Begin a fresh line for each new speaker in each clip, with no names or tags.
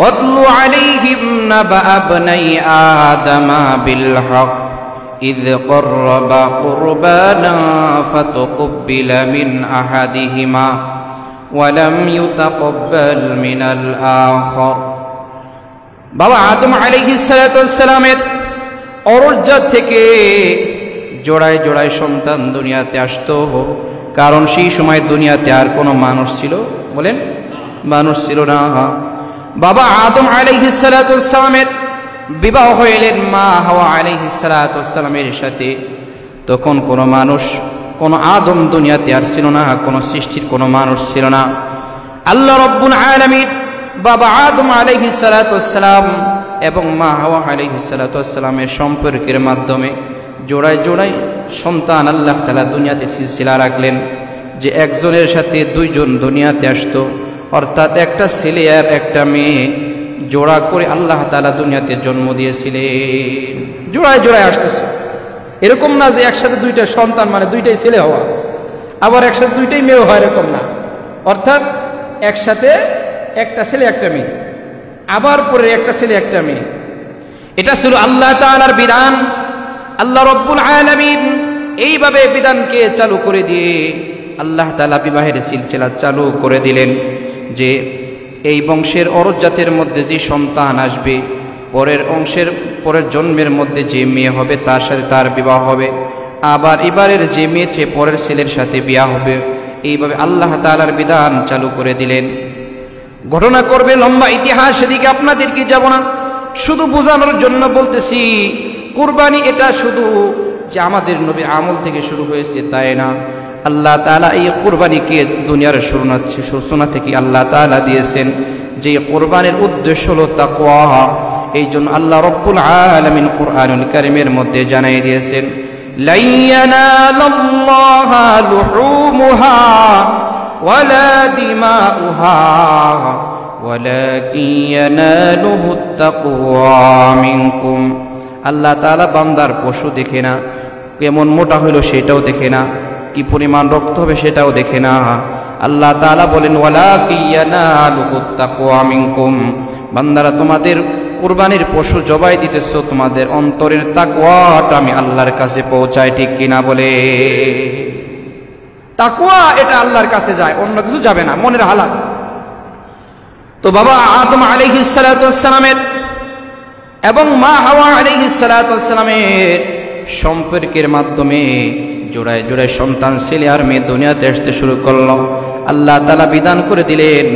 ওয়াতলু আলাইহিম নাবা আবনাই আদামা বিল হক ইয ক্বাররাবা কুরবানা ফাতুকবিলা মিন আহাদিহিমা ওয়া লাম ইউতাকাব্বাল মিনাল আখার। বাবা আদম আলাইহিস সালাতু ওয়াস সালামের অরজ্জাত থেকে জোড়ায় জোড়ায় সন্তান দুনিয়াতে আসতো, কারণ সেই সময় দুনিয়াতে আর কোনো মানুষ ছিল, বলেন মানুষ ছিল না। বাবা আদম আলাইহিস সালাতু ওয়াস সালামের বিবাহ হইলেন মা হাওয়া আলাইহিস সালাতু ওয়াস সালামের সাথে। তখন কোনো মানুষ, কোনো আদম দুনিয়াতে আর ছিল না, কোনো সৃষ্টির কোনো মানুষ ছিল না। আল্লাহ রাব্বুল আলামিন বাবা আদম আলাইহিস সালাতু ওয়াস সালাম এবং মা হাওয়া আলাইহিস সালাতু ওয়াস সালামের সম্পর্কের মাধ্যমে জোড়ায় জোড়ায় সন্তান আল্লাহ তাআলা দুনিয়াতে সিলসিলা রাখলেন, যে একজনের সাথে দুইজন দুনিয়াতে আসতো, অর্থাৎ একটা ছেলে আর একটা মেয়ে জোড়া করে আল্লাহ তাআলা দুনিয়াতে জন্ম দিয়েছিলেন। জোড়ায় জোড়ায় আসতেছে, এরকম না যে একসাথে দুইটা সন্তান মানে দুইটাই ছেলে হওয়া, আবার একসাথে দুইটাই মেয়ে হওয়া, এরকম না। অর্থাৎ একসাথে একটা ছেলে একটা মেয়ে, আবার পরে একটা ছেলে একটা মেয়ে। এটা ছিল আল্লাহ তাআলার বিধান। আল্লাহ রাব্বুল আলামিন এইভাবে বিধানকে চালু করে দিয়ে আল্লাহ তাআলা বিবাহের সিলসিলা চালু করে দিলেন, যে এই বংশের অরজ্জাতের মধ্যে যে সন্তান আসবে, পরের অংশের পরের জন্মের মধ্যে যে মেয়ে হবে তার সাথে তার বিবাহ হবে, আবার এবারের যে মেয়ে সে পরের ছেলের সাথে বিবাহ হবে। এইভাবে আল্লাহ তাআলার বিধান চালু করে দিলেন। ঘটনা করবে লম্বা ইতিহাস, সেদিকে আপনাদেরকে যাব না, শুধু বোঝানোর জন্য বলতেছি। কুরবানি এটা শুধু যে আমাদের নবী আমল থেকে শুরু হয়েছে তাই না। আল্লাহ তাআলা এই কুরবানিকে দুনিয়ার সূচনা থেকে আল্লাহ তাআলা দিয়েছেন, যে কুরবানির উদ্দেশ্য হলো তাকওয়া। এই জন্য আল্লাহ রাব্বুল আলামিন কুরআনুল কারীমের মধ্যে জানিয়ে দিয়েছেন, লা ইয়ানালুল্লাহা লুহুমুহা ওয়ালা দিমাউহা ওয়ালাকিন ইয়ানালুহুত তাকওয়া মিনকুম। আল্লাহ তাআলা বান্দার পশু দেখে না, কেমন মোটা হইল সেটাও দেখে না, কি পরিমাণ রক্ত হবে সেটাও দেখে না। আল্লাহ তাআলা বলেন, ওয়ালাকিন ইয়ানালুহুত তাকওয়া মিনকুম, বান্দারা তোমাদের কুরবানির পশু জবাই দিতেছো, তোমাদের অন্তরের তাকওয়াটা আমি আল্লাহর কাছে পৌঁছায়, ঠিক কিনা বলে। তাকওয়া এটা আল্লাহর কাছে যায়, অন্য কিছু যাবে না, মনের হালাত। তো বাবা আদম আলাইহিস সালাতু ওয়াস সালামের এবং মা হাওয়া আলাইহিস সালাতু ওয়াস সালামের সম্পর্কের মাধ্যমে জোড়ায় জোড়ায় সন্তান ছেলে আর মেয়ে দুনিয়াতে আসতে শুরু করল। আল্লাহ তাআলা বিধান করে দিলেন,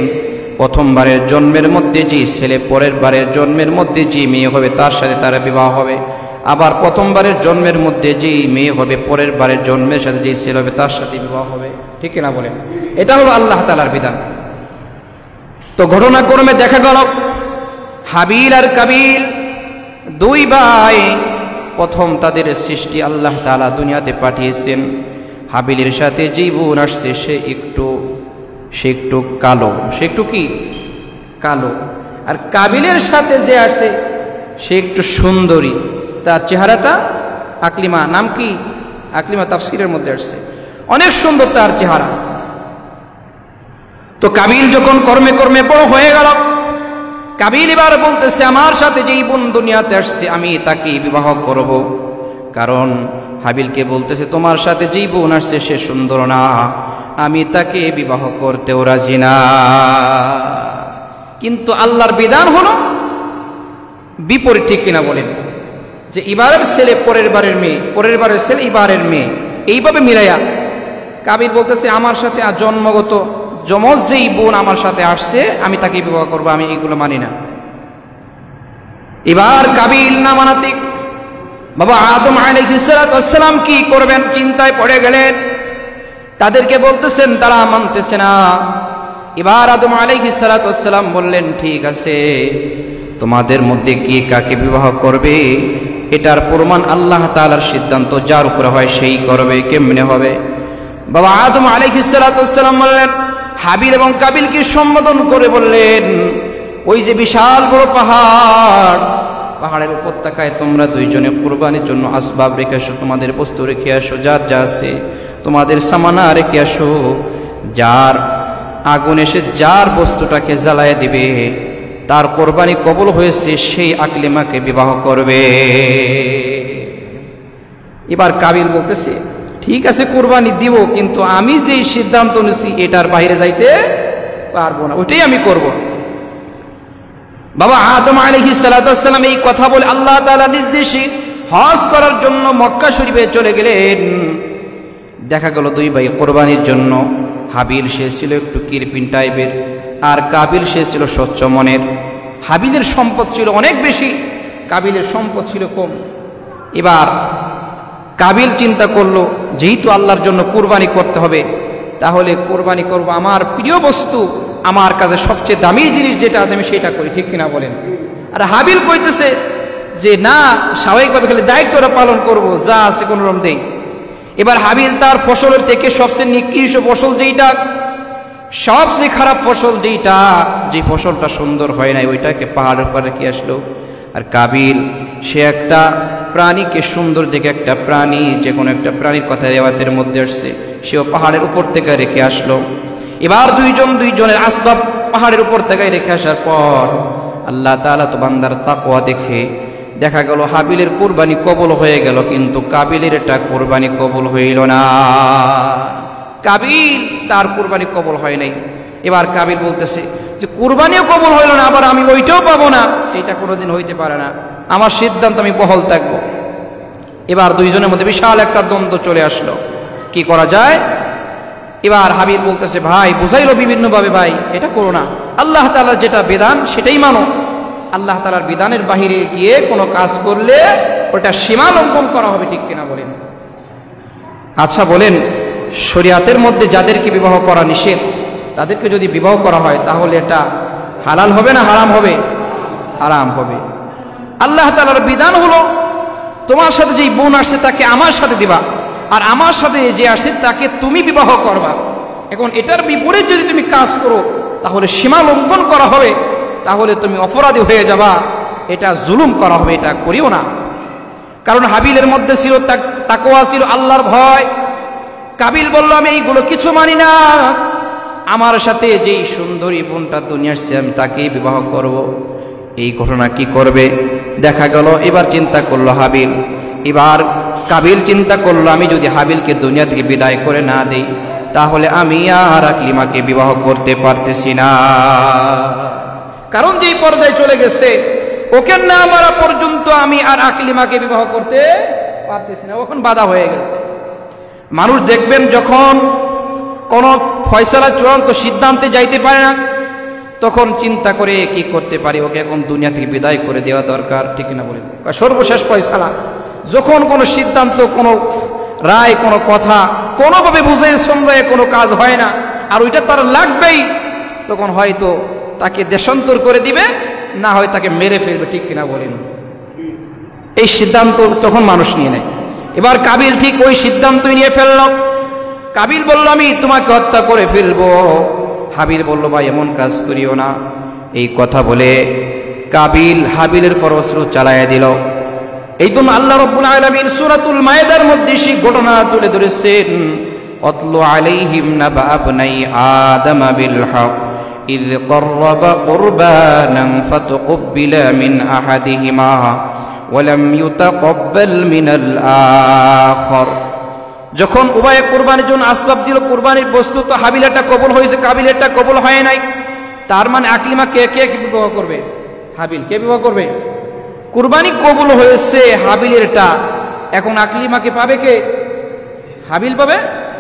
প্রথমবারের জন্মের মধ্যে যে ছেলে পরের বারের জন্মের মধ্যে যে মেয়ে হবে তার সাথে তার বিবাহ হবে, আবার প্রথমবারের জন্মের মধ্যে যে মেয়ে হবে পরের বারের জন্মের সাথে যে ছেলে হবে তার সাথে বিবাহ হবে, ঠিক কিনা বলেন। এটা হলো আল্লাহ তাআলার বিধান। তো ঘটনাক্রমে দেখা গেল হাবিল আর কাবিল দুই ভাই, প্রথম তাদের সৃষ্টি আল্লাহ তাআলা দুনিয়াতে পাঠিয়েছেন। হাবিলের সাথে যেই বোন আসছে সে একটু কালো, সে একটু কি কালো। আর কাবিলের সাথে যে আসে সে একটু সুন্দরী, তার চেহারাটা আকলিমা, নাম কি আকলিমা, তাফসীরের মধ্যে আসছে, অনেক সুন্দর তার চেহারা। তো কাবিল যখন কর্মে কর্মে বড় হয়ে গেল, কাবিল এবার বলতেছে, আমার সাথে যেই বোন দুনিয়াতে আসছে আমি তাকে বিবাহ করব। কারণ হাবিলকে বলতেছে, তোমার সাথে যেই বোন আসছে সে সুন্দর না, আমি তাকে বিবাহ করতেও রাজি না। কিন্তু আল্লাহর বিধান হলো বিপরীত, ঠিক কিনা বলেন, যে এবারের ছেলে পরের বারের মেয়ে, পরের বারের ছেলে এবারের মেয়ে, এইভাবে মিলাইয়া কাবিল বলতেছে, আমার সাথে জন্মগত যমজ যেই বোন আমার সাথে আসছে আমি তাকে বিবাহ করবো, আমি এগুলো মানি না। এবার কাবিল না মানাতে বাবা আদম আলাইহিস সালাম কি করবেন চিন্তায় পড়ে গেলেন। তাদেরকে বলতেছেন, তারা মানতেছে না। এবার আদম আলাইহিস সালাম বললেন, ঠিক আছে, তোমাদের মধ্যে কে কাকে বিবাহ করবে এটার প্রমাণ আল্লাহ তাআলার সিদ্ধান্ত, যার উপরে হয় সেই করবে। কেমনে হবে? বাবা আদম আলাইহিস সালাম বললেন, হাবিল এবং কাবিলকে সম্বোধন করে বললেন, ওই যে বিশাল বড় পাহাড়, পাহাড়ের উপত্যকায় তোমরা দুইজনে কুরবানির জন্য আসবাব রেখে আসো, তোমাদের বস্তু রেখে আসো, যার যা আছে তোমাদের সামানা রেখে আসো। যার আগুন এসে যার বস্তুটাকে জ্বালায় দিবে তার কোরবানি কবুল হয়েছে সেই আকলিমাকে বিবাহ করবে। এবার কাবিল বলতেছে ঠিক আছে কোরবানি দিব, কিন্তু আমি যেই সিদ্ধান্ত নিছি এটার বাইরে যাইতে পারবো না, ওইটাই আমি করব। বাবা আদম আলাইহিস সালাম এই কথা বলে আল্লাহ তাআলা নির্দেশে হজ করার জন্য মক্কা শরীফে চলে গেলেন। দেখা গেল দুই ভাই কোরবানির জন্য, হাবিল সে ছিল একটু কিরপিন টাইপের, আর কাবিল সে ছিল স্বচ্ছ মনের। হাবিলের সম্পদ ছিল অনেক বেশি, কাবিলের সম্পদ ছিল কম। এবার কাবিল চিন্তা করলো যেহেতু আল্লাহর জন্য কোরবানি করতে হবে, তাহলে কোরবানি করব আমার প্রিয় বস্তু, আমার কাছে সবচেয়ে দামি জিনিস যেটা আছে আমি সেটা করি, ঠিক কিনা বলেন? আর হাবিল কইতেছে যে না, স্বাভাবিকভাবে খালি দায়িত্বটা পালন করব, যা আছে কোনো রকম দেই। এবার হাবিল তার ফসলের থেকে সবচেয়ে নিকৃষ্ট ফসল যেইটা, সবচেয়ে খারাপ ফসল যেইটা, যে ফসলটা সুন্দর হয় নাই ওইটাকে পাহাড়ের উপর রেখে আসলো। আর কাবিল সে একটা প্রাণীকে সুন্দর দেখে, একটা প্রাণী, যে কোনো একটা প্রাণীর কথা রেওয়াতের মধ্যে আসছে, সেও পাহাড়ের উপর থেকে রেখে আসলো। এবার দুইজনের আসবাব পাহাড়ের উপর থেকে রেখে আসার পর আল্লাহ তাআলা তো বান্দার তাকওয়া দেখে দেখা গেল হাবিলের কোরবানি কবুল হয়ে গেল, কিন্তু কাবিলের এটা কোরবানি কবুল হইল না। কাবিল তার কোরবানি কবুল হয় নাই। এবার কাবিল বলতেছে যে কোরবানিও কবুল হইল না, আবার আমি ওইটাও পাবো না, এটা কোনোদিন হইতে পারে না, আমার সিদ্ধান্ত আমি বহাল থাকবো। এবার দুইজনের মধ্যে বিশাল একটা দ্বন্দ্ব চলে আসলো, কি করা যায়? এবার হাবিল বলতেছে ভাই, বুঝাইলো বিভিন্নভাবে, ভাই এটা করো না, আল্লাহ তাআলার যেটা বিধান সেটাই মানো, আল্লাহ তাআলার বিধানের বাহিরে গিয়ে কোনো কাজ করলে ওটা সীমা লঙ্ঘন করা হবে, ঠিক কিনা বলেন? আচ্ছা বলেন, শরিয়াতের মধ্যে যাদেরকে বিবাহ করা নিষেধ তাদেরকে যদি বিবাহ করা হয় তাহলে এটা হালাল হবে না হারাম হবে? হারাম হবে। আল্লাহ তাআলার বিধান হলো তোমার সাথে যেই বোন আসছে তাকে আমার সাথে দিবা, আর আমার সাথে যে আসছে তাকে তুমি বিবাহ করবা। এখন এটার বিপরীত যদি তুমি কাজ করো তাহলে সীমা লঙ্ঘন করা হবে, তাহলে তুমি অপরাধী হয়ে যাবা, এটা জুলুম করা হবে, এটা করিও না। কারণ হাবিলের মধ্যে ছিল তাকওয়া, ছিল আল্লাহর ভয়। কাবিল বলল আমি এইগুলো কিছু মানি না, আমার সাথে যেই সুন্দরী বোনটা দুনিয়ার আসছে আমি তাকেই বিবাহ করব। এই ঘটনা কি করবে? দেখা গেল এবার চিন্তা করলো হাবিল, এবার কাবিল চিন্তা করলো আমি যদি হাবিলকে দুনিয়া থেকে বিদায় করে না দেই তাহলে আমি আর আকলিমাকে বিবাহ করতে পারতেছি না। কারণ যেই পর্যায়ে চলে গেছে, ওকে না মারা পর্যন্ত আমি আর আকলিমাকে বিবাহ করতে পারতেছি না, ওখানে বাধা হয়ে গেছে। মানুষ দেখবেন যখন কোন ফয়সালা চূড়ান্ত সিদ্ধান্তে যাইতে পারে না, তখন চিন্তা করে কি করতে পারি, ওকে এখন দুনিয়া থেকে বিদায় করে দেওয়া দরকার, ঠিক না বলেন? সর্বশেষ ফয়সালা যখন কোনো সিদ্ধান্ত, কোনো রায়, কোনো কথা কোনোভাবে বুঝে সমঝায় কোনো কাজ হয় না, আর ওইটা তার লাগবেই, তখন হয়তো তাকে দেশান্তর করে দিবে, না হয় তাকে মেরে ফেলবে, ঠিক কিনা বলেন? এই সিদ্ধান্ত তখন মানুষ নিয়ে নেয়। এবার কাবিল ঠিক ওই সিদ্ধান্তই নিয়ে ফেলল। কাবিল বলল আমি তোমাকে হত্যা করে ফেলবো। হাবিল বলল ভাই এমন কাজ করিও না। এই কথা বলে কাবিল হাবিলের উপর অস্ত্র চালাইয়া দিল। এই জন্য আল্লাহ রাব্বুল আলামিন সূরাতুল মায়েদার মধ্যে সেই ঘটনা তুলে ধরেছেন, আতলু আলাইহিম নাবা আবনাই আদম বিল হক ইয ক্বাররাবা কুরবানান ফাতুকবিলা মিন আহাদিহিমা ওয়া লাম ইউতাকাব্বাল মিনাল আখার। যখন উভয়ে কুরবানির জন্য আসবাব দিল, কুরবানির বস্তু, তো হাবিলেরটা কবুল হয়েছে, কাবিলেরটা কবুল হয় নাই। তার মানে আকলিমা কে কে বিবাহ করবে? হাবিল। কে বিবাহ করবে? কুরবানি কবুল হয়েছে হাবিলেরটা, এখন আকলিমাকে পাবে কে? হাবিল পাবে।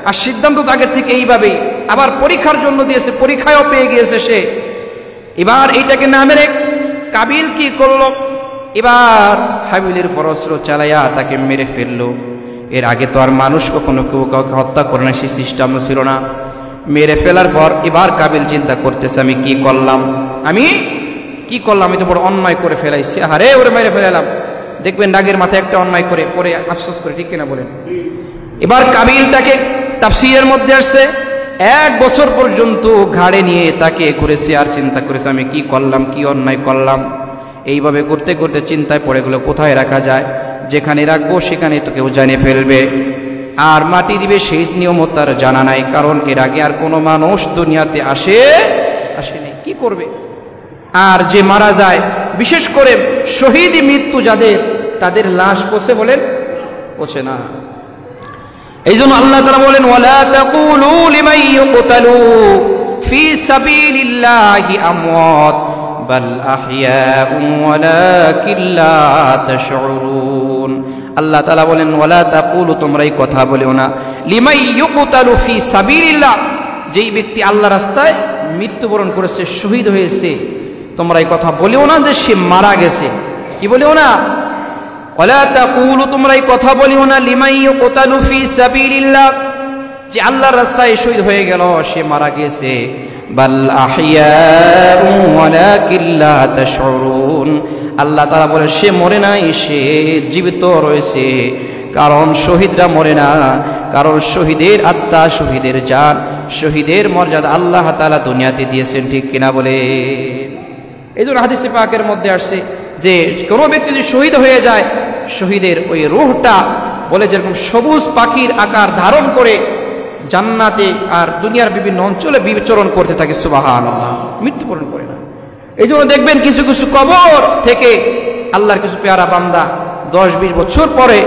আর সিদ্ধান্ত তো আগের থেকে এইভাবেই, আবার পরীক্ষার জন্য দিয়েছে, পরীক্ষায়ও পেয়ে গিয়েছে সে। এবার এইটাকে না মেরে কাবিল কি করলো? এবার হাবিলের ফরস্র চালাইয়া তাকে মেরে ফেললো। এর আগে তো আর মানুষ কখনো কেউ কাউকে হত্যা করে না, সেই সিস্টেম ছিল না। মেরে ফেলার পর এবার কাবিল চিন্তা করতেছে আমি কি করলাম, আমি কি করলাম, আমি তো বড় অন্যায় করে ফেলাইছি, আরে ওরে মেরে ফেলালাম। দেখবেন রাগের মাথায় একটা অন্যায় করে পরে আফসোস করে, ঠিক কিনা বলেন? এবার কাবিল তাকে তাফসীরের মধ্যে আসছে 1 বছর পর্যন্ত ঘাড়ে নিয়ে তাকে ঘুরেছে আর চিন্তা করেছে আমি কি করলাম, কি অন্যায় করলাম। এইভাবে করতে করতে চিন্তায় পড়ে গেল কোথায় রাখা যায়, যেখানে রাখবো সেখানে তো কেউ জানে ফেলবে, আর মাটি দিবে সেই নিয়মও তার জানা নাই, কারণ এর আগে আর কোনো মানুষ দুনিয়াতে আসে নাই। কি করবে? আর যে মারা যায়, বিশেষ করে শহীদি মৃত্যু যাদের, তাদের লাশ পচে বলেন পচে না। এই জন্য আল্লাহ তাআলা বলেন ওয়ালা তাকুলু লিমান ইউকতালু ফি সাবিলিল্লাহি আমওয়াত বাল আহইয়াউন ওয়ালাকিন লা তাশউরুন। আল্লাহ তাআলা বলেন ওয়ালা তাকুলু, তোমরা এই কথা বলিও না, লিমান ইউকতালু ফি সাবিলিল্লাহ, যেই ব্যক্তি আল্লাহর রাস্তায় মৃত্যুবরণ করেছে, শহীদ হয়েছে, তোমরা এই কথা বলিও না যে সে মারা গেছে। কি বলিও না? ওয়ালা তাকুলু, তোমরা এই কথা বলিও না, লিমান ইউকতালু ফি সাবিলিল্লাহ, যে আল্লাহর রাস্তায় শহীদ হয়ে গেল, সে মারা গেছে, বাল আহইয়াউন ওয়ালাকিন লা তাশউরুন, আল্লাহ তাআলা বলে সে মরে নাই, সে জীবিত রয়েছে। কারণ শহীদরা মরে না, কারণ শহীদের আত্মা, শহীদের জান, শহীদের মর্যাদা আল্লাহ তাআলা দুনিয়াতে দিয়েছেন, ঠিক কিনা বলে। এই জন্য হাদিসে পাকের মধ্যে আসছে যে কোনো ব্যক্তি যদি শহীদ হয়ে যায়, শহীদের ওই রূহটা বলে যেরকম সবুজ পাখির আকার ধারণ করে জান্নাতে আর দুনিয়ার বিভিন্ন অঞ্চলে বিচরণ করতে থাকে, সুবহানাল্লাহ, মৃত্যুবরণ করে না। এই জন্য দেখবেন কিছু কিছু কবর থেকে আল্লাহর কিছু পেয়ারা বান্দা 10-20 বছর পরে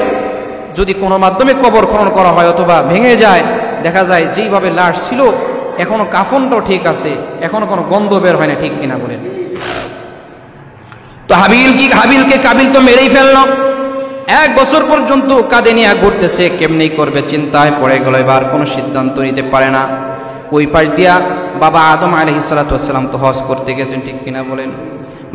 যদি কোনো মাধ্যমে কবর খনন করা হয় অথবা ভেঙে যায়, দেখা যায় যেইভাবে লাশ ছিল এখনো কাফনটাও ঠিক আছে, এখনো কোনো গন্ধ বের হয় না, ঠিক কিনা বলেন। তো হাবিলকে কাবিল তো মেরেই ফেলল, 1 বছর পর্যন্ত কাঁধে নিয়ে ঘুরতেছে, কেমনি করবে চিন্তায় পড়ে গেল, এবার কোনো সিদ্ধান্ত নিতে পারে না। ওই পাশ দিয়া বাবা আদম আলাইহিস সালাতু ওয়াস সালাম তো হজ করতে গেছেন, ঠিক কিনা বলেন।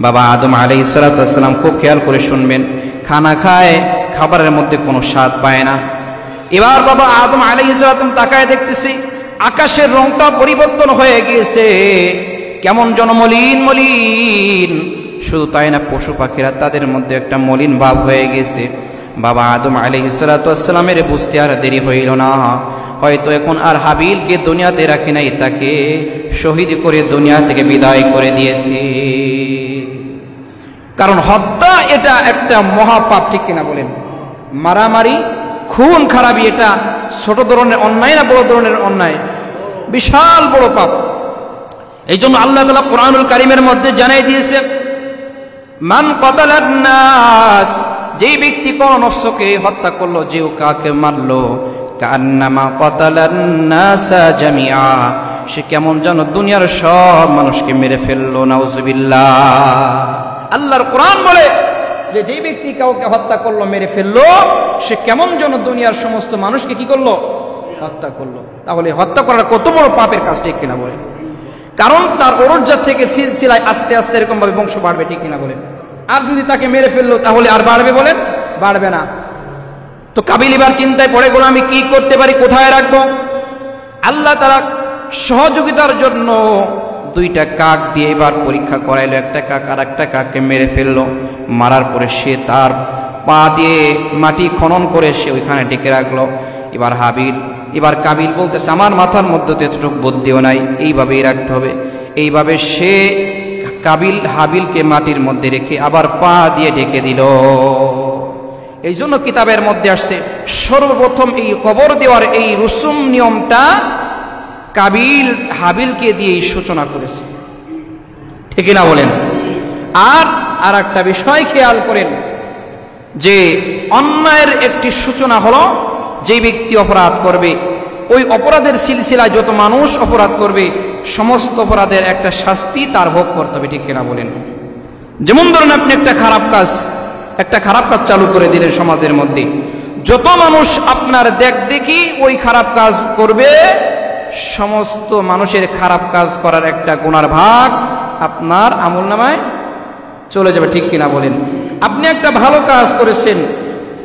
বাবা আদম আলাইহিস সালাতু ওয়াস সালাম খুব খেয়াল করে শুনবেন, খানা খায়, খাবারের মধ্যে কোনো স্বাদ পায় না। এবার বাবা আদম আলাইহিস সালাম তাকায় দেখতেছি আকাশের রংটা পরিবর্তন হয়ে গিয়েছে, কেমন যেন মলিন মলিন। শুধু তাই না, পশু পাখিরা তাদের মধ্যে একটা মলিন ভাব হয়ে গেছে। বাবা আদম আলাইহিস সালাতু ওয়াস সালামের বুঝতে আর দেরি হইল না, হয়তো এখন আর হাবিলকে দুনিয়াতে রাখি নাই, তাকে শহীদ করে দুনিয়া থেকে বিদায় করে দিয়েছি। কারণ হত্যা এটা একটা মহাপাপ, ঠিক কিনা বলেন। মারামারি, খুন খারাপি এটা ছোট ধরনের অন্যায় না বড় ধরনের অন্যায়? বিশাল বড় পাপ। এই জন্য আল্লাহ তাআলা কোরআনুল কারীমের মধ্যে জানাই দিয়েছে, মান কাতালান নাস, যেই ব্যক্তি কোন নফসকে হত্যা করলো, যে কাকে মারলো, কান্নামা কাতালান নাসা জামিআ, সে কেমন যেন দুনিয়ার সব মানুষকে মেরে ফেললো, নাউজুবিল্লাহ। আল্লাহর কোরআন বলে যে যেই ব্যক্তি কাউকে হত্যা করলো, মেরে ফেললো, সে কেমন যেন দুনিয়ার সমস্ত মানুষকে কি করলো, হত্যা করলো। তাহলে হত্যা করার কত বড় পাপের কাজ, ঠিক কিনা বলেন। কারণ তার ওরজ্জাত থেকে সিলসিলায় আস্তে আস্তে এরকম ভাবে বংশ বাড়বে, ঠিক কিনা বলেন। আর যদি তাকে মেরে ফেললো তাহলে আর বাড়বে বলেন? বাড়বে না। তো কাবিল এবার চিন্তায় পড়ে গেল, আমি কি করতে পারি, কোথায় রাখবো। আল্লাহ তাআলা সহযোগিতার জন্য 2টা কাক দিয়ে এবার পরীক্ষা করাইলো। একটা কাক আর একটা কাককে মেরে ফেললো। মারার পরে সে তার পা দিয়ে মাটি খনন করে সে ওইখানে ডেকে রাখলো। এবার কাবিল বলতেছে, আমার মাথার মধ্যে তো এতটুকু বুদ্ধিও নাই, এইভাবেই রাখতে হবে। এইভাবে সে হাবিলকে মাটির মধ্যে রেখে আবার পা দিয়ে ঢেকে দিল। এই জন্য কিতাবের মধ্যে আসছে, সর্বপ্রথম এই কবর দেওয়ার এই রসুম নিয়মটা কাবিল হাবিলকে দিয়ে সূচনা করেছে, ঠিক না বলেন। আর একটা বিষয় খেয়াল করেন যে অন্যায়ের একটি সূচনা হলো, যে ব্যক্তি অপরাধ করবে, ওই অপরাধের সিলসিলায় যত মানুষ অপরাধ করবে, সমস্ত অপরাধের একটা শাস্তি তার ভোগ করতে হবে, ঠিক কিনা বলেন। যেমন ধরুন আপনি একটা খারাপ কাজ চালু করে দিলেন সমাজের মধ্যে, যত মানুষ আপনার দেখি ওই খারাপ কাজ করবে, সমস্ত মানুষের খারাপ কাজ করার একটা গুনার ভাগ আপনার আমলনামায় চলে যাবে, ঠিক কিনা বলেন। আপনি একটা ভালো কাজ করেছেন,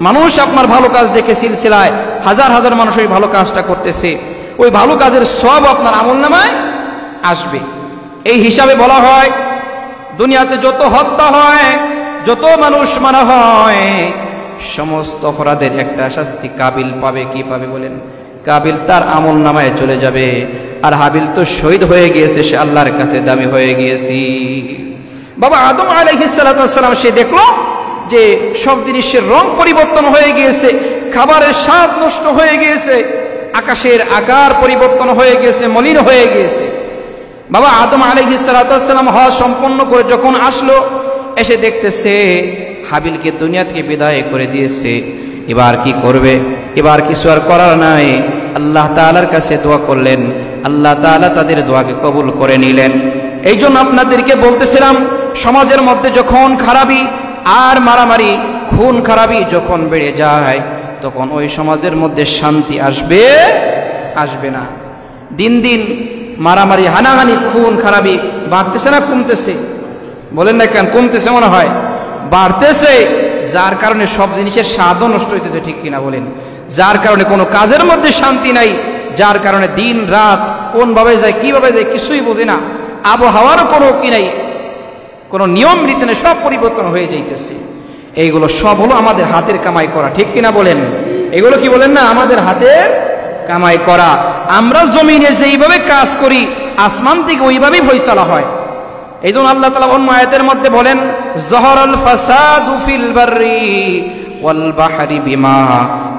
মানুষ আপনার ভালো কাজ দেখে সিলসিলায় হাজার হাজার মানুষ ওই ভালো কাজটা করতেছে, ওই ভালো কাজের সব আপনার আমলনামায় আসবে। এই হিসাবে বলা হয়, দুনিয়াতে যত হত্যা হয়, যত মানুষ মারা হয়, সমস্ত অপরাধের একটা শাস্তি কাবিল পাবে। কি পাবে বলেন? কাবিল তার আমলনামায় চলে যাবে। আর হাবিল তো শহীদ হয়ে গিয়েছে, সে আল্লাহর কাছে দামি হয়ে গিয়েছি। বাবা আদম আলাইহিস সালাতু ওয়াস সালাম সে দেখলো যে সব জিনিসের রং পরিবর্তন হয়ে গিয়েছে, খাবারের স্বাদ নষ্ট হয়ে গিয়েছে, আকাশের আকার পরিবর্তন হয়ে গিয়েছে, মলিন হয়ে গিয়েছে। বাবা আদম আলাইহিস সালাতু ওয়াস সালাম হজ সম্পন্ন করে যখন আসলো, এসে দেখতেছে হাবিলকে দুনিয়া থেকে বিদায় করে দিয়েছে। এবার কি করবে? এবার কিছু আর করার নাই। আল্লাহ তাআলার কাছে দোয়া করলেন, আল্লাহ তাআলা তাদের দোয়াকে কবুল করে নিলেন। এই জন্য আপনাদেরকে বলতেছিলাম, সমাজের মধ্যে যখন খারাপি আর মারামারি, খুন খারাপি যখন বেড়ে যায়, তখন ওই সমাজের মধ্যে শান্তি আসবে না। দিন দিন মারামারি, হানাহানি, খুন খারাপি বাড়তেছে না কমতেছে? বলেন না কেন? কমতেছে মনে হয়, বাড়তেছে। যার কারণে সব জিনিসের স্বাদও নষ্ট হইতেছে, ঠিক কিনা বলেন? যার কারণে কোনো কাজের মধ্যে শান্তি নাই, যার কারণে দিন রাত কোনভাবে যায়, কিভাবে যায় কিছুই বোঝে না। আবহাওয়ারও কোনো কি নাই, কোনো নিয়ম রীতি নেই, সব পরিবর্তন হয়ে যাইতেছে। এইগুলো সব হলো আমাদের হাতের কামাই করা, ঠিক কিনা বলেন? এগুলো কি বলেন না, আমাদের হাতের কামাই করা। আমরা জমিনে যেইভাবে কাজ করি, আসমান থেকে ওইভাবেই ফয়সালা হয়। এই জন্য আল্লাহ তাআলা অন্য আয়াতের মধ্যে বলেন, যহরাল ফাসাদু ফিল বাররি ওয়াল বাহরি বিমা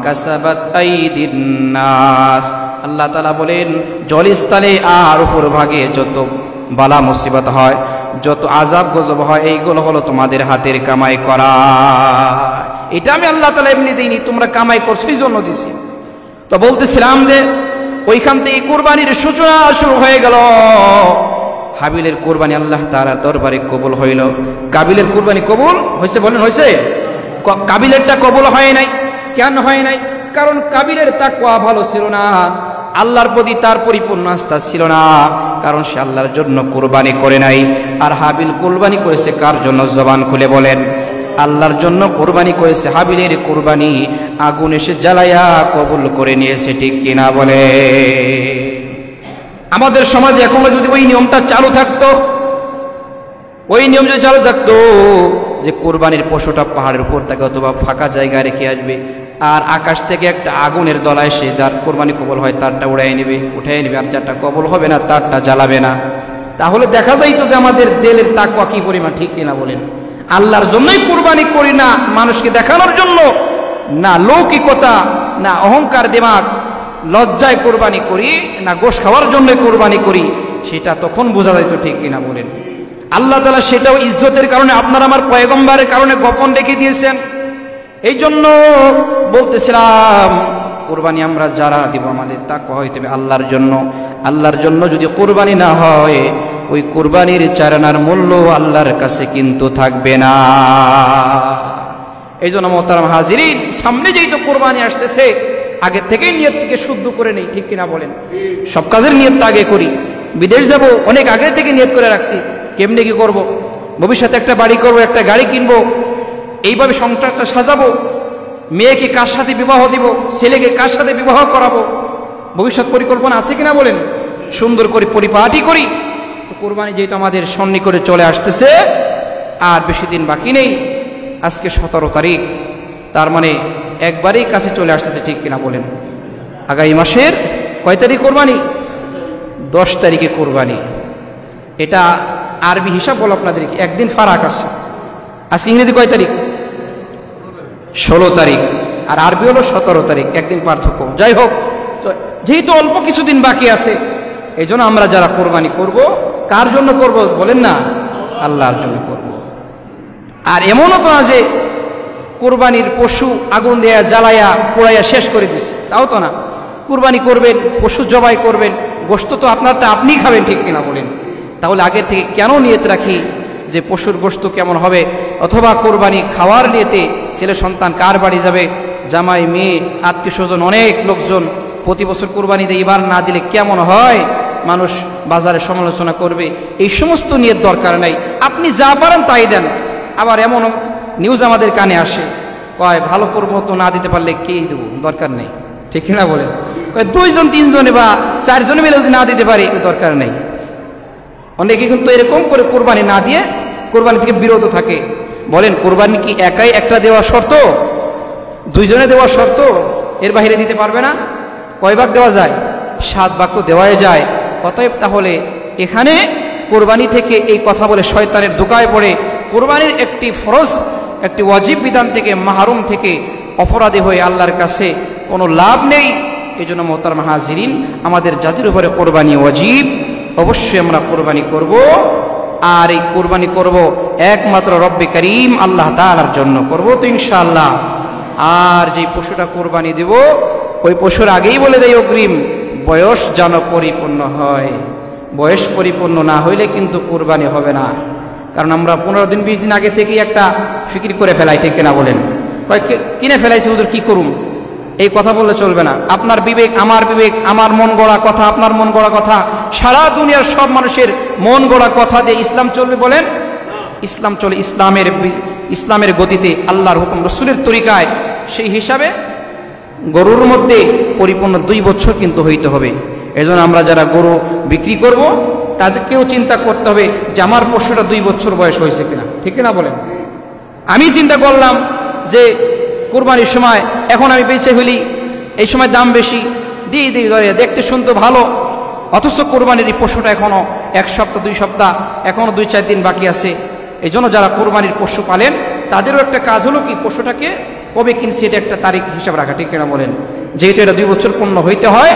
কাসাবাত আইদিন নাস। আল্লাহ তাআলা বলেন, জলস্থলে আর উপর ভাগে যত বালা মুসিবত হয়, যত আযাব গজব হয়, এইগুলো হলো তোমাদের হাতের কামাই করা। এটা আমি আল্লাহ তাআলা এমনি দিইনি, তোমরা কামাই করছো এই জন্য দিছি। তো বলতেছিলাম যে ওইখান থেকে কুরবানির সূচনা শুরু হয়ে গেল। হাবিলের কুরবানি আল্লাহ তাআলার দরবারে কবুল হইল। কাবিলের কুরবানি কবুল হয়েছে? বলেন হয়েছে? কাবিলেরটা কবুল হয় নাই। কেন হয় নাই? কারণ কাবিলের তাকওয়া ভালো ছিল না, আল্লাহর প্রতি তার পরিপূর্ণ আস্থা ছিল না, কারণ সে আল্লাহর জন্য কুরবানি করে নাই। আর হাবিল কুরবানি করেছে কার জন্য? জবান খুলে বলেন। আল্লাহর জন্য কুরবানি করেছে। হাবিলের কুরবানি আগুন এসে জ্বালায়া কবুল করে নিয়েছে, ঠিক কিনা বলে? আমাদের সমাজে এখনো যদি ওই নিয়মটা চালু থাকতো, ওই নিয়ম যদি চালু থাকতো যে কুরবানির পশুটা পাহাড়ের উপর থেকে অথবা ফাঁকা জায়গায় রেখে আসবে, আর আকাশ থেকে একটা আগুনের দলা এসে যার কোরবানি কবুল হয় তারটা উঠাই নেবে, আর যারটা কবুল হবে না তারটা জ্বালাবে না, তাহলে দেখা যাইতো যে আমাদের দিলের তাকওয়া কি পরিমাণ, ঠিক কিনা বলেন? আল্লাহর জন্যই কুরবানি করি না মানুষকে দেখানোর জন্য, না লৌকিকতা, না অহংকার দিমাগ, লজ্জায় কোরবানি করি, না গোশ খাওয়ার জন্য কোরবানি করি, সেটা তখন বোঝা যাইতো, ঠিক কিনা বলেন? আল্লাহ তাআলা সেটাও ইজ্জতের কারণে, আপনার আমার পয়গম্বরের কারণে গোপন রেখে দিয়েছেন। এই জন্য বলতেছিলাম, কোরবানি আমরা যারা দিব আমাদের তাকওয়া হইতে হবে আল্লাহর জন্য। আল্লাহর জন্য যদি কোরবানি না হয়, ওই কোরবানির চারানার মূল্য আল্লাহর কাছে কিন্তু থাকবে না। এই জন্য মোহতারাম হাজিরিন, সামনে যেই তো কোরবানি আসতেছে, আগে থেকেই নিয়তকে শুদ্ধ করে নেই, ঠিক কিনা বলেন? সব কাজের নিয়তটা আগে করি। বিদেশ যাব, অনেক আগে থেকে নিয়ত করে রাখছি, কেমনে কি করব, ভবিষ্যতে একটা বাড়ি করব, একটা গাড়ি কিনবো, এইভাবে সংসারটা সাজাবো, মেয়েকে কার সাথে বিবাহ দিব, ছেলেকে কার সাথে বিবাহ করাবো, ভবিষ্যৎ পরিকল্পনা আছে কিনা বলেন? সুন্দর করে পরিপাটি করি। তো কোরবানি যেহেতু আমাদের সন্নিকটে চলে আসতেছে, আর বেশি দিন বাকি নেই, আজকে 17 তারিখ, তার মানে একবারেই কাছে চলে আসতেছে, ঠিক কিনা বলেন? আগামী মাসের কয় তারিখ কোরবানি? 10 তারিখে কোরবানি। এটা আরবি হিসাব বলো আপনাদেরকে, একদিন ফারাক আছে। আজকে ইংরেজি কয় তারিখ? 16 তারিখ, আর আরবি হলো 17 তারিখ, একদিন পার্থক্য। যাই হোক, তো যেহেতু অল্প কিছুদিন বাকি আছে, এই জন্য আমরা যারা কোরবানি করব, কার জন্য করব বলেন না? আল্লাহর জন্য করব। আর এমনও তো না যে কোরবানির পশু আগুন দেয়া জ্বালায়া পোড়াইয়া শেষ করে দিচ্ছে, তাও তো না। কোরবানি করবেন, পশু জবাই করবেন, গোশত তো আপনারটা আপনিই খাবেন, ঠিক কিনা বলেন? তাহলে আগে থেকে কেন নিয়ত রাখি যে পশুর গোশত কেমন হবে, অথবা কোরবানি খাওয়ার নিয়তে ছেলে সন্তান কার বাড়ি যাবে, জামাই, মেয়ে, আত্মীয় স্বজন, অনেক লোকজন প্রতি বছর কোরবানি দিয়ে এবার না দিলে কেমন হয়, মানুষ বাজারে সমালোচনা করবে, এই সমস্ত নিয়ত দরকার নাই। আপনি যা পারেন তাই দেন। আবার এমন নিউজ আমাদের কানে আসে, কয় ভালো করবো তো না দিতে পারলে কে দেবো, দরকার নেই, ঠিক না বলেন? কয় 2 জন 3 জনে বা 4 জনে মিলে যদি না দিতে পারি, দরকার নেই। অনেকে কিন্তু এরকম করে কোরবানি না দিয়ে কোরবানি থেকে বিরত থাকে। বলেন, কোরবানি কি একাই একটা দেওয়া শর্ত? 2 জনে দেওয়া শর্ত? এর বাইরে দিতে পারবে না? কয় ভাগ দেওয়া যায়? 7 ভাগ তো দেওয়াই যায়। অতএব তাহলে এখানে কোরবানি থেকে এই কথা বলে শয়তানের ধোঁকায় পড়ে কোরবানির একটি ফরজ, একটি ওয়াজিব বিধান থেকে মাহরুম থেকে অপরাধী হয়ে আল্লাহর কাছে কোনো লাভ নেই। এই জন্য মোহতারাম হাজিরিন, আমাদের জাতির উপরে কোরবানি ওয়াজিব, অবশ্যই আমরা কোরবানি করব। আর এই কোরবানি করব একমাত্র রব্বে করিম আল্লাহ তাআলার জন্য করব তো ইনশাআল্লাহ। আর যে পশুটা কোরবানি দেব ওই পশুর আগেই বলে দেয় অগ্রিম, বয়স যেন পরিপূর্ণ হয়। বয়স পরিপূর্ণ না হইলে কিন্তু কোরবানি হবে না। কারণ আমরা 15 দিন 20 দিন আগে থেকেই একটা ফিকির করে ফেলাই, ঠিক কিনা বলেন? কিনে ফেলাইছি হুজুর কি করুম, এই কথা বললে চলবে না। আপনার বিবেক, আমার মন গড়া কথা, আপনার মন গড়া কথা, সারা দুনিয়ার সব মানুষের মন গড়া কথা দিয়ে ইসলাম চলবে বলেন? ইসলাম চলে ইসলামের গতিতে, আল্লাহর হুকুম, রসুলের তরিকায়। সেই হিসাবে গরুর মধ্যে পরিপূর্ণ 2 বছর কিন্তু হইতে হবে। এজন্য আমরা যারা গরু বিক্রি করব তাদেরকেও চিন্তা করতে হবে যে আমার পশুটা 2 বছর বয়স হয়েছে কিনা, ঠিক কিনা বলেন? আমি চিন্তা করলাম যে কোরবানির সময় এখন আমি বেঁচে ফেলি, এই সময় দাম বেশি, দিয়ে ধরে দেখতে শুনতে ভালো, অথচ কোরবানির এই পশুটা এখনো 1 সপ্তাহ 2 সপ্তাহ, এখনো 2-4 দিন বাকি আছে। এই জন্য যারা কোরবানির পশু পালেন তাদেরও একটা কাজ হলো কি, পশুটাকে কবে কিনছে এটা একটা তারিখ হিসাব রাখা, ঠিক কিনা বলেন? যেহেতু এটা 2 বছর পূর্ণ হইতে হয়,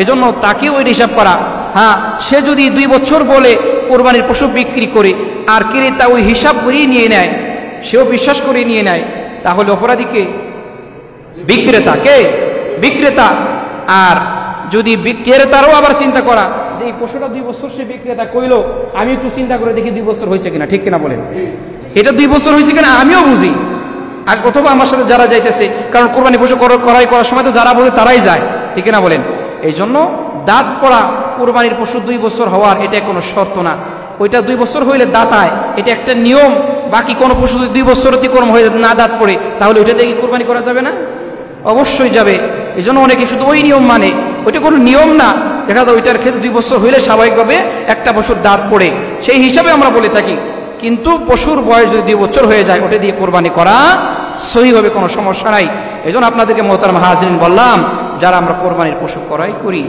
এজন্য তাকেও ওই হিসাব করা। হ্যাঁ, সে যদি 2 বছর বলে কোরবানির পশু বিক্রি করে আর ক্রেতা ওই হিসাব করেই নিয়ে নেয়, সেও বিশ্বাস করে নিয়ে নেয়, তাহলে অপরাধীকে বিক্রেতা। আর যদি ক্রেতারও আবার চিন্তা করা যে এই পশুটা 2 বছর সে বিক্রেতা কইলো, আমি একটু চিন্তা করে দেখি 2 বছর হয়েছে কিনা, ঠিক কিনা বলেন? এটা 2 বছর হয়েছে কিনা আমিও বুঝি, আর অথবা আমার সাথে যারা যাইতেছে, কারণ কোরবানি পশু ক্রয় করার সময় তো যারা বলে তারাই যায়, ঠিক কিনা বলেন? এই জন্য দাঁত পড়া কোরবানির পশু 2 বছর হওয়ার এটা কোনো শর্ত না। ওইটা 2 বছর হইলে দাঁতায়, এটা একটা নিয়ম। বাকি কোনো পশু যদি 2 বছর অতিক্রম হয়ে না দাঁত পড়ে, তাহলে ওইটা দিয়ে কোরবানি করা যাবে না? অবশ্যই যাবে। এই জন্য অনেকে শুধু ওই নিয়ম মানে, ওইটা কোনো নিয়ম না। দেখা যায় ওইটার ক্ষেত্রে 2 বছর হইলে স্বাভাবিকভাবে একটা পশুর দাঁত পড়ে, সেই হিসাবে আমরা বলে থাকি। কিন্তু পশুর বয়স যদি 2 বছর হয়ে যায়, ওটা দিয়ে কোরবানি করা সহি হবে, কোনো সমস্যা নাই। এই জন্য আপনাদেরকে মোহতারাম হাজিরিন বললাম, যারা আমরা কোরবানির পশু ক্রয় করি,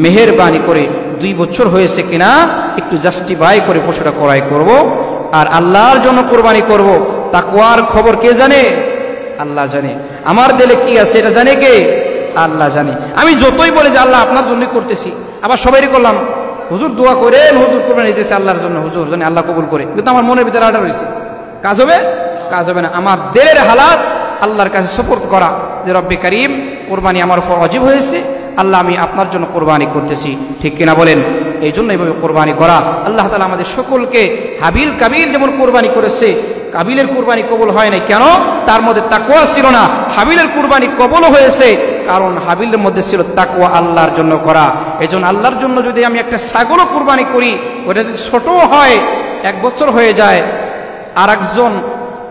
মেহেরবানি করে 2 বছর হয়েছে কিনা একটু জাস্টিফাই করে পশুটা ক্রয় করব। আর আল্লাহর জন্য কোরবানি করব। তাকওয়ার খবর কে জানে? আল্লাহ জানে। আমার দিলে কি আছে এটা জানে কে? আল্লাহ জানে। আমি যতই বলে যে আল্লাহ আপনার জন্যই করতেছি, আবার সবাইই করলাম হুজুর দোয়া করেন, হুজুর কোরবানি দিতেছে আল্লাহর জন্য, হুজুর জানে আল্লাহ কবুল করে, কিন্তু আমার মনের ভিতরে আড়া রয়েছে, কাজ হবে? কাজ হবে না। আমার দিলের হালাত আল্লাহর কাছে সুপর্দ করা যে রব্বে করিম কোরবানি আমার উপর ওয়াজিব হয়েছে, আল্লাহ আমি আপনার জন্য কোরবানি করতেছি, ঠিক কিনা বলেন? এই জন্য এইভাবে কোরবানি করা। আল্লাহ তাআলা আমাদের সকলকে হাবিল কাবিল যেমন কোরবানি করেছে, কাবিলের কোরবানি কবুল হয় নাই কেন? তার মধ্যে তাকওয়া ছিল না। হাবিলের কোরবানি কবুল হয়েছে কারণ হাবিলের মধ্যে ছিল তাকওয়া, আল্লাহর জন্য করা। এজন্য আল্লাহর জন্য যদি আমি একটা ছাগলও কোরবানি করি, ওটা যদি ছোটও হয়, 1 বছর হয়ে যায়, আর একজন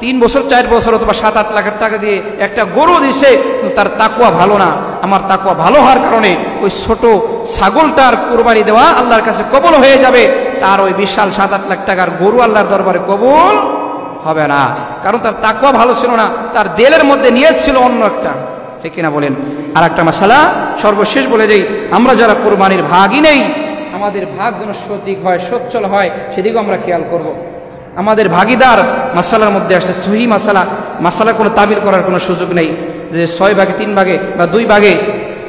3 বছর 4 বছর অথবা 7-8 লাখ টাকা দিয়ে একটা গরু দিছে, তার তাকওয়া ভালো না। আমার তাকওয়া ভালো হওয়ার কারণে ওই ছোট ছাগলটার কোরবানি দেওয়া আল্লাহর কাছে কবুল হয়ে যাবে, তার ওই বিশাল 7-8 লাখ টাকার গরু আল্লাহর দরবারে কবুল হবে না। কারণ তার তাকওয়া ভালো ছিল না, তার দিলের মধ্যে নিয়ত ছিল অন্য একটা, ঠিক কিনা বলেন? আর একটা মাসালা সর্বশেষ বলে দেই, আমরা যারা কোরবানির ভাগই নেই, আমাদের ভাগ যেন সঠিক হয়, সচ্ছল হয়, সেদিকেও আমরা খেয়াল করব। আমাদের ভাগিদার মাসালার মধ্যে আসছে সহি মাসালার কোনো তাবিল করার কোনো সুযোগ নেই যে 6 ভাগে 3 ভাগে বা 2 ভাগে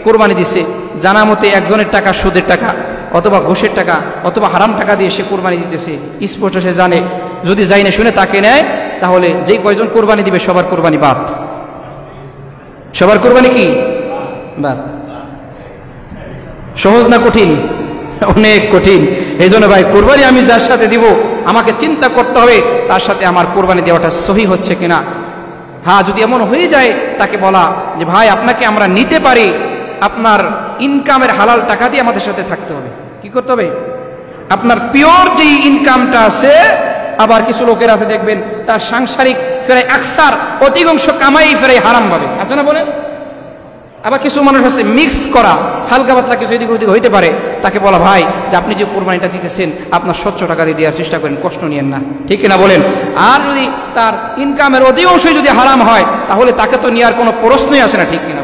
কোরবানি দিছে। জানা মতে একজনের টাকা সুদের টাকা অথবা ঘুষের টাকা অথবা হারাম টাকা দিয়ে সে কোরবানি দিতেছে, স্পষ্ট সে জানে। যদি যাই না শুনে তাকে নেয়, তাহলে যেই কয়জন কোরবানি দিবে সবার কোরবানি বাদ। সবার কোরবানি কি বাদ? সহজ না কঠিন? অনেক কঠিন। এই জন্য ভাই, কোরবানি আমি যার সাথে দিব আমাকে চিন্তা করতে হবে তার সাথে আমার কোরবানি দেওয়াটা সহি হচ্ছে কিনা। হ্যাঁ, যদি এমন হয়ে যায় তাকে বলা যে ভাই আপনাকে আমরা নিতে পারি, আপনার ইনকামের হালাল টাকা দিয়ে আমাদের সাথে থাকতে হবে। কি করতে হবে? আপনার পিওর যে ইনকামটা আছে, আবার কিছু লোকের আছে দেখবেন তার সাংসারিক ফেরাই আকসার অধিকাংশ কামাই ফেরাই হারাম ভাবে, আছে না বলেন? আবার কিছু মানুষ আছে মিক্স করা, হালকা পাতলা কিছু এদিক ওদিক হইতে পারে, তাকে বলা ভাই যে আপনি যে কোরবানিটা দিতেছেন আপনার স্বচ্ছ টাকা দিয়ে দেওয়ার চেষ্টা করেন, কষ্ট নিয়েন না, ঠিক কিনা বলেন? আর যদি তার ইনকামের অধিকাংশই যদি হারাম হয়, তাহলে তাকে তো নেওয়ার কোনো প্রশ্নই আসে না, ঠিক কিনা?